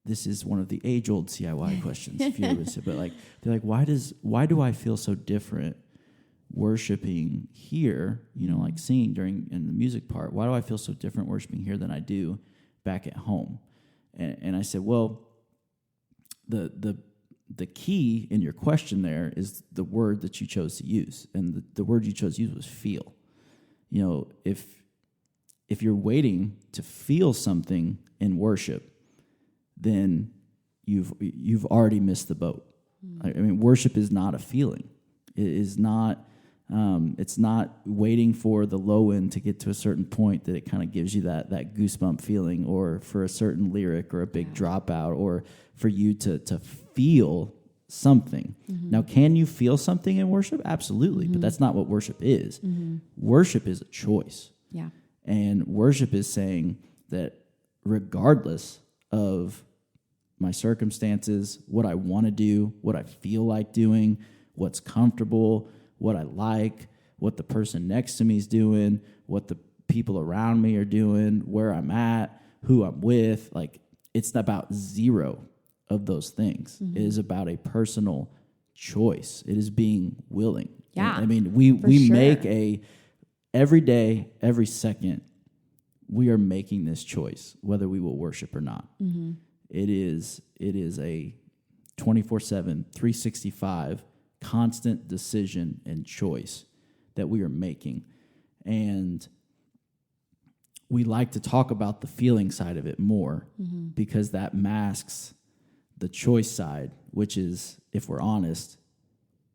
this is one of the age-old CIY questions, if you ever said, but like, they're like, why do I feel so different worshiping here? Like singing in the music part. Why do I feel so different worshiping here than I do back at home? And I said, well, the key in your question there is the word that you chose to use, and the word you chose to use was feel. If you're waiting to feel something in worship, then you've already missed the boat. I mean, worship is not a feeling. It is not. It's not waiting for the low end to get to a certain point that it kind of gives you that goosebump feeling, or for a certain lyric or a big dropout, or for you to feel something. Now, can you feel something in worship? Absolutely, but that's not what worship is. Worship is a choice. Yeah. And worship is saying that regardless of my circumstances, what I want to do, what I feel like doing, what's comfortable, what I like, what the person next to me is doing, what the people around me are doing, where I'm at, who I'm with, like, it's about zero of those things. It is about a personal choice. It is being willing. Yeah. I mean, we sure. make every day, every second, we are making this choice, whether we will worship or not. It is a 24/7, 365 constant decision and choice that we are making. And we like to talk about the feeling side of it more because that masks the choice side, which is, if we're honest,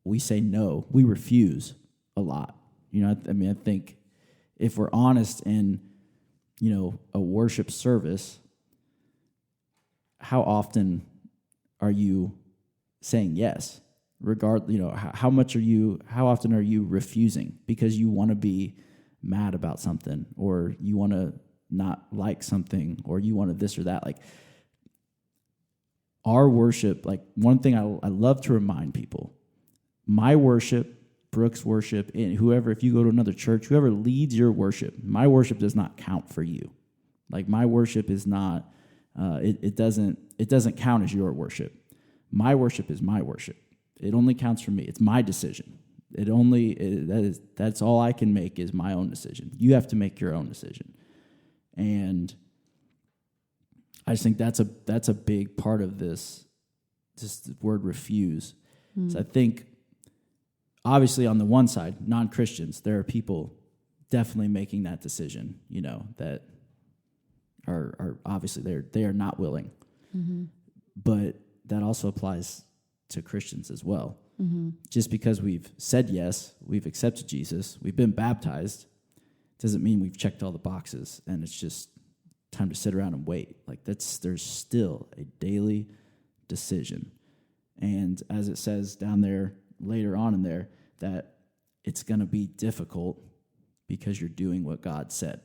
we say no, we refuse a lot. I think if we're honest in, a worship service, how often are you saying yes? How often are you refusing because you want to be mad about something, or you want to not like something, or you want to this or that? Like, our worship, like, one thing I love to remind people, my worship, Brooke's worship, and whoever, if you go to another church, whoever leads your worship, my worship does not count for you. Like, my worship is not, it doesn't count as your worship. My worship is my worship. It only counts for me. It's my decision. That's all I can make is my own decision. You have to make your own decision. And I just think that's a big part of this, just the word refuse. So I think, obviously, on the one side, non-Christians, there are people definitely making that decision, that are obviously they are not willing. But that also applies to Christians as well. Just because we've said yes, we've accepted Jesus, we've been baptized, doesn't mean we've checked all the boxes and it's just time to sit around and wait. Like, there's still a daily decision. And as it says down there later on in there, that it's going to be difficult because you're doing what God said.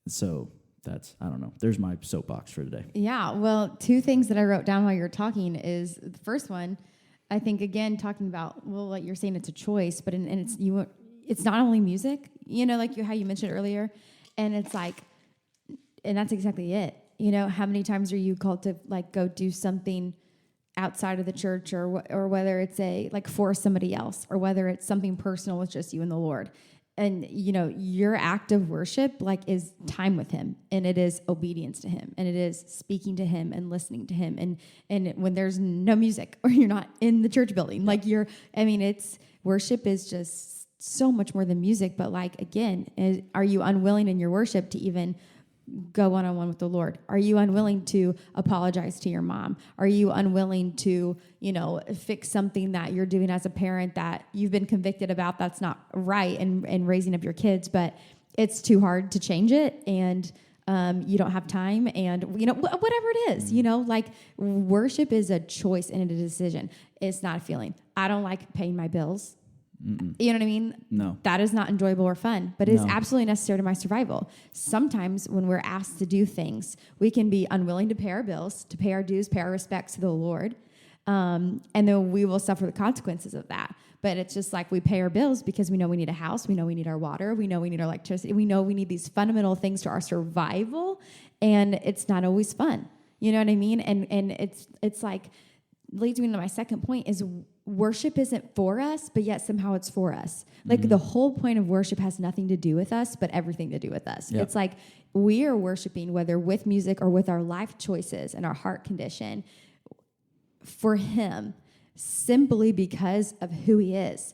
So I don't know. There's my soapbox for today. Yeah. Well, two things that I wrote down while you were talking is, the first one, I think, again, talking about, well, like you're saying, it's a choice, but it's not only music, like how you mentioned earlier, and it's like, and that's exactly it. How many times are you called to, like, go do something outside of the church, or whether it's for somebody else, or whether it's something personal with just you and the Lord. And, your act of worship, is time with him, and it is obedience to him, and it is speaking to him and listening to him. And when there's no music, or you're not in the church building, worship is just so much more than music. But again, are you unwilling in your worship to even go one-on-one with the Lord? Are you unwilling to apologize to your mom? Are you unwilling to, fix something that you're doing as a parent that you've been convicted about that's not right in raising up your kids, but it's too hard to change it, and you don't have time, and whatever it is, like worship is a choice and a decision. It's not a feeling. I don't like paying my bills. Mm-mm. You know what I mean? No. That is not enjoyable or fun, but it is absolutely necessary to my survival. Sometimes when we're asked to do things, we can be unwilling to pay our bills, to pay our dues, pay our respects to the Lord, and then we will suffer the consequences of that. But it's just like we pay our bills because we know we need a house, we know we need our water, we know we need our electricity, we know we need these fundamental things to our survival, and it's not always fun. You know what I mean? And it's like, leads me to my second point is worship isn't for us, but yet somehow it's for us. Like the whole point of worship has nothing to do with us, but everything to do with us. Yep. It's like we are worshiping, whether with music or with our life choices and our heart condition, for him, simply because of who he is.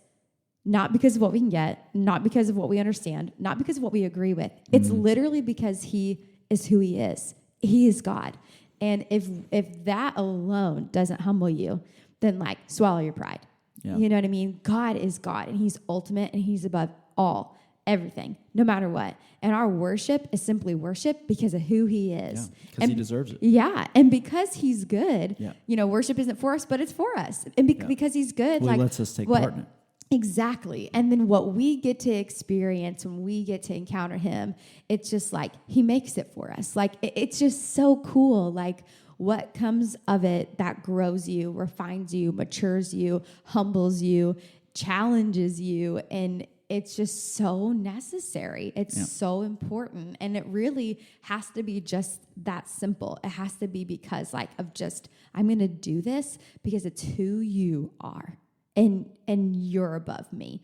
Not because of what we can get, not because of what we understand, not because of what we agree with. It's literally because he is who he is. He is God. And if that alone doesn't humble you, then like swallow your pride. Yeah. You know what I mean? God is God, and he's ultimate, and he's above all, everything, no matter what. And our worship is simply worship because of who he is. Yeah, because he deserves it. Yeah, and because he's good, worship isn't for us, but it's for us. And because he's good, he lets us take part in it. Exactly. And then what we get to experience when we get to encounter him, it's just like he makes it for us. Like it's just so cool. Like what comes of it that grows you, refines you, matures you, humbles you, challenges you, and it's just so necessary. It's so important. And it really has to be just that simple. It has to be because of just, I'm going to do this because it's who you are. And you're above me,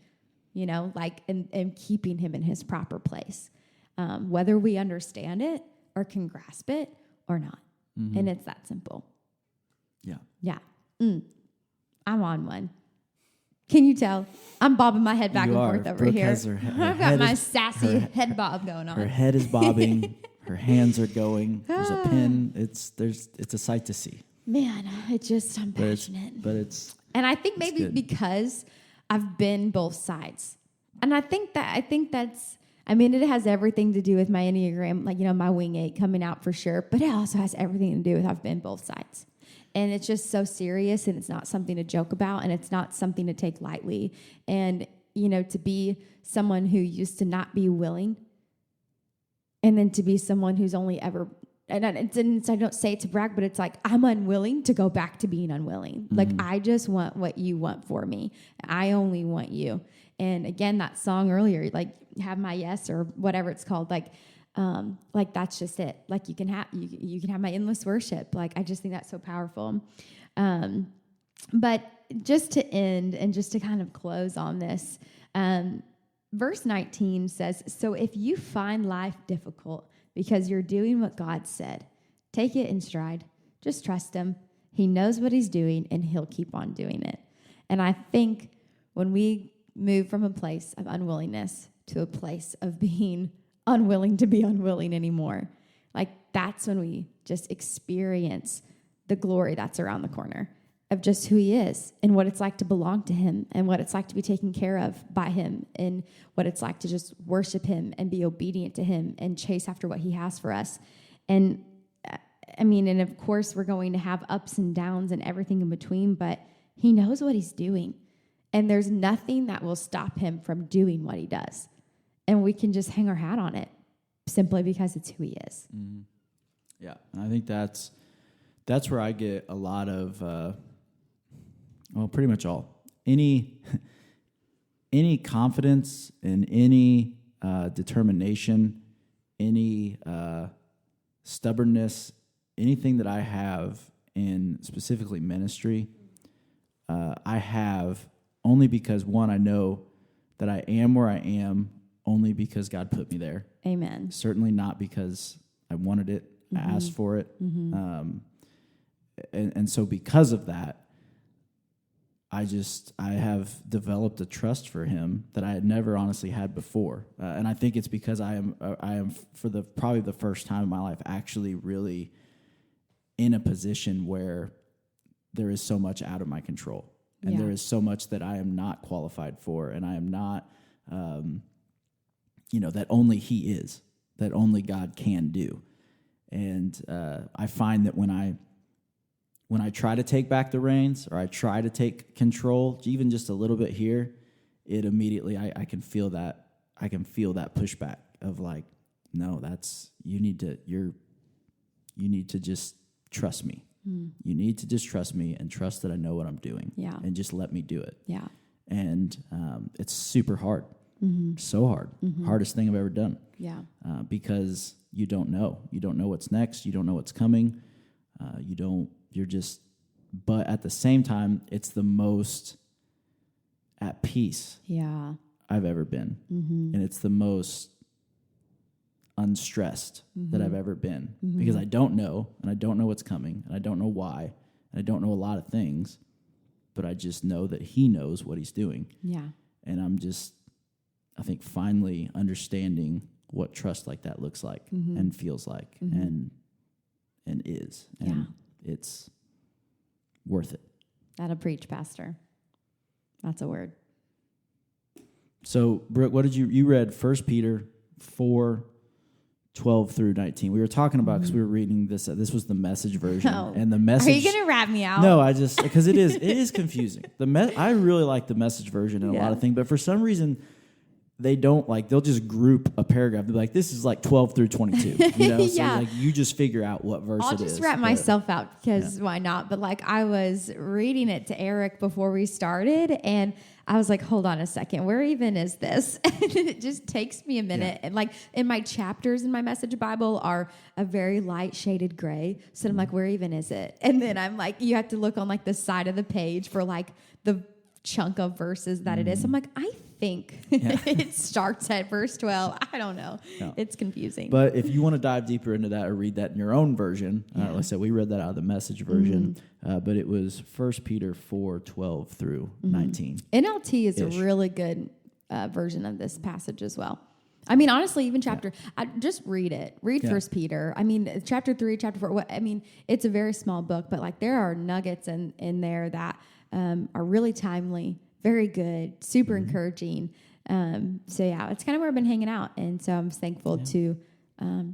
and keeping him in his proper place, whether we understand it or can grasp it or not. Mm-hmm. And it's that simple. Yeah. Yeah. I'm on one. Can you tell? I'm bobbing my head back and forth over Brooke here. I've got my sassy head bob going on. Her head is bobbing. Her hands are going. There's a pin. It's a sight to see. Man, I'm passionate. But it's and I think maybe because I've been both sides. And I think that's, it has everything to do with my Enneagram, my wing 8 coming out for sure. But it also has everything to do with I've been both sides. And it's just so serious, and it's not something to joke about, and it's not something to take lightly. And, to be someone who used to not be willing, and then to be someone who's only ever... And I don't say it to brag, but it's like, I'm unwilling to go back to being unwilling. Mm-hmm. Like, I just want what you want for me. I only want you. And again, that song earlier, have my yes, or whatever it's called. That's just it. You can have my endless worship. I just think that's so powerful. But just to end and just to kind of close on this, verse 19 says, so if you find life difficult, because you're doing what God said, take it in stride. Just trust him. He knows what he's doing, and he'll keep on doing it. And I think when we move from a place of unwillingness to a place of being unwilling to be unwilling anymore, that's when we just experience the glory that's around the corner of just who he is, and what it's like to belong to him, and what it's like to be taken care of by him, and what it's like to just worship him and be obedient to him and chase after what he has for us. And and of course we're going to have ups and downs and everything in between, but he knows what he's doing, and there's nothing that will stop him from doing what he does. And we can just hang our hat on it simply because it's who he is. Mm-hmm. Yeah. And I think that's where I get a lot of, pretty much all. Any confidence and any determination, any stubbornness, anything that I have in specifically ministry, I have only because, one, I know that I am where I am only because God put me there. Amen. Certainly not because I wanted it, I asked for it. Mm-hmm. And so because of that, I have developed a trust for him that I had never honestly had before. And I think it's because I am for probably the first time in my life actually really in a position where there is so much out of my control. And there is so much that I am not qualified for, and I am not, that only he is, that only God can do. And I find that when I try to take back the reins, or I try to take control, even just a little bit here, it immediately, I can feel that pushback of like, no, you need to just trust me. You need to just trust me and trust that I know what I'm doing. Yeah. And just let me do it. Yeah. And it's super hard. So hard. Hardest thing I've ever done. Yeah. Because you don't know. You don't know what's next. You don't know what's coming. But at the same time, it's the most at peace I've ever been. And it's the most unstressed that I've ever been, because I don't know, and I don't know what's coming, and I don't know why, and I don't know a lot of things, but I just know that he knows what he's doing. Yeah. And I'm just, I think, finally understanding what trust like that looks like and feels like and is. And it's worth it. That'll preach, Pastor. That's a word. So, Brooke, what did you read 1 Peter 4:12 through 19. We were talking about, because we were reading this. This was the Message version, and the Message. Are you going to wrap me out? No, because it is confusing. I really like the Message version in a lot of things, but for some reason they don't they'll just group a paragraph. They're like, this is like 12 through 22. So you just figure out what verse it is. I'll just wrap myself out, because why not? But I was reading it to Eric before we started, and I was like, hold on a second, where even is this? And it just takes me a minute. And in my chapters in my Message Bible are a very light shaded gray. So I'm like, where even is it? And then I'm like, you have to look on the side of the page for the chunk of verses that it is. So I'm like, I think it starts at verse 12. I don't know. No. It's confusing. But if you want to dive deeper into that or read that in your own version, like I said, we read that out of the Message version, but it was 1 Peter 4:12 through 19. NLT is a really good version of this passage as well. I mean, honestly, even just read it. Read 1 Peter. I mean, chapter 3, chapter 4. It's a very small book, but there are nuggets in there that are really timely, very good, super encouraging. So it's kind of where I've been hanging out. And so I'm thankful to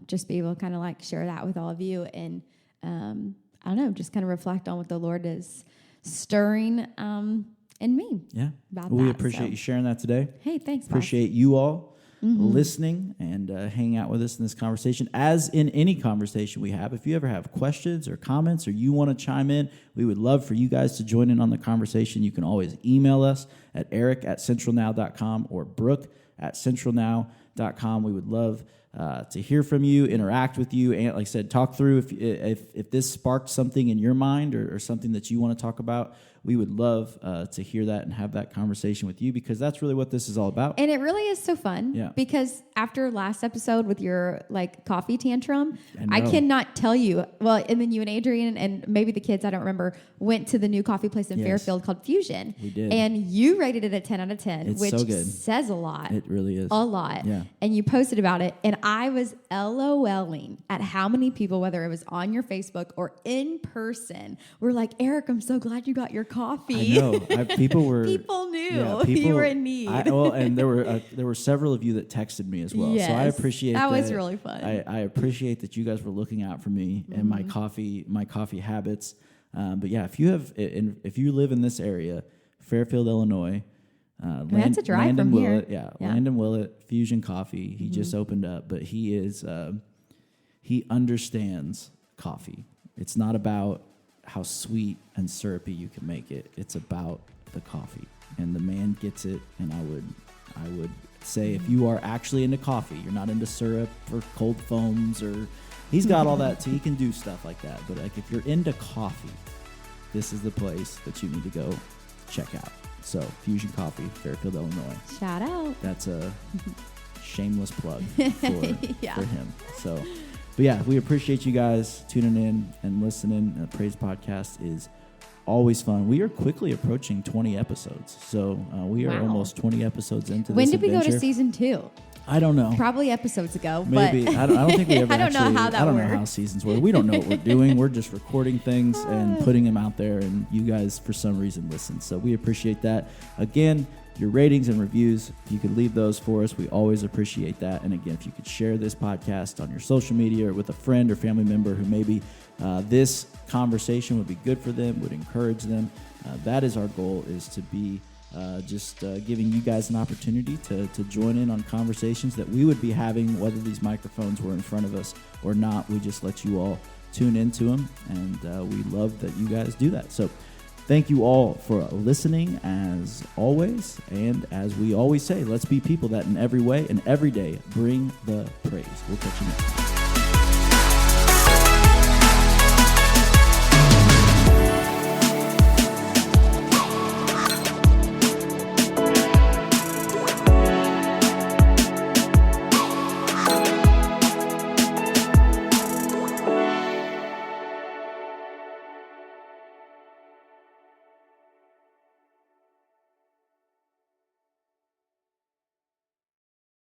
just be able to kind of share that with all of you. And I don't know, just kind of reflect on what the Lord is stirring in me. Yeah. We appreciate you sharing that today. Hey, thanks. Appreciate you all listening and hanging out with us in this conversation. As in any conversation we have, if you ever have questions or comments, or you want to chime in, we would love for you guys to join in on the conversation. You can always email us at eric@centralnow.com or brooke@centralnow.com. We would love to hear from you, interact with you, and like I said, talk through if this sparked something in your mind or something that you want to talk about. We would love to hear that and have that conversation with you, because that's really what this is all about. And it really is so fun. Yeah. Because after last episode with your coffee tantrum, I cannot tell you. Well, and then you and Adrian and maybe the kids, I don't remember, went to the new coffee place in Fairfield called Fusion. We did. And you rated it a 10 out of 10, which so good. Says a lot. It really is. A lot. Yeah. And you posted about it, and I was LOLing at how many people, whether it was on your Facebook or in person, were like, Eric, I'm so glad you got your coffee. I know. People knew you were in need. And there were several of you that texted me as well. Yes, so I appreciate that. That was really fun. I appreciate that you guys were looking out for me and my coffee habits. But yeah, if you live in this area, Fairfield, Illinois, that's a drive from Willett, here. Landon Willett, Fusion Coffee. He just opened up, but he understands coffee. It's not about how sweet and syrupy you can make it. It's about the coffee, and the man gets it. And I would say, if you are actually into coffee, you're not into syrup or cold foams, or he's got all that too. He can do stuff like that. But if you're into coffee, this is the place that you need to go check out. So, Fusion Coffee, Fairfield, Illinois. Shout out. That's a shameless plug for him. So, but yeah, we appreciate you guys tuning in and listening. The Praise Podcast is always fun. We are quickly approaching 20 episodes. So we are almost 20 episodes into When this did we adventure. go to season 2? I don't know. Probably episodes ago. Maybe. But I don't think we ever I don't know how that I don't works. know how seasons work. We don't know what we're doing. We're just recording things and putting them out there, and you guys, for some reason, listen. So we appreciate that. Again, your ratings and reviews, if you could leave those for us, we always appreciate that. And again, if you could share this podcast on your social media or with a friend or family member who maybe this conversation would be good for them, would encourage them. That is our goal, is to be just giving you guys an opportunity to join in on conversations that we would be having, whether these microphones were in front of us or not. We just let you all tune into them, and we love that you guys do that. So thank you all for listening, as always. And as we always say, let's be people that in every way and every day bring the praise. We'll catch you next time.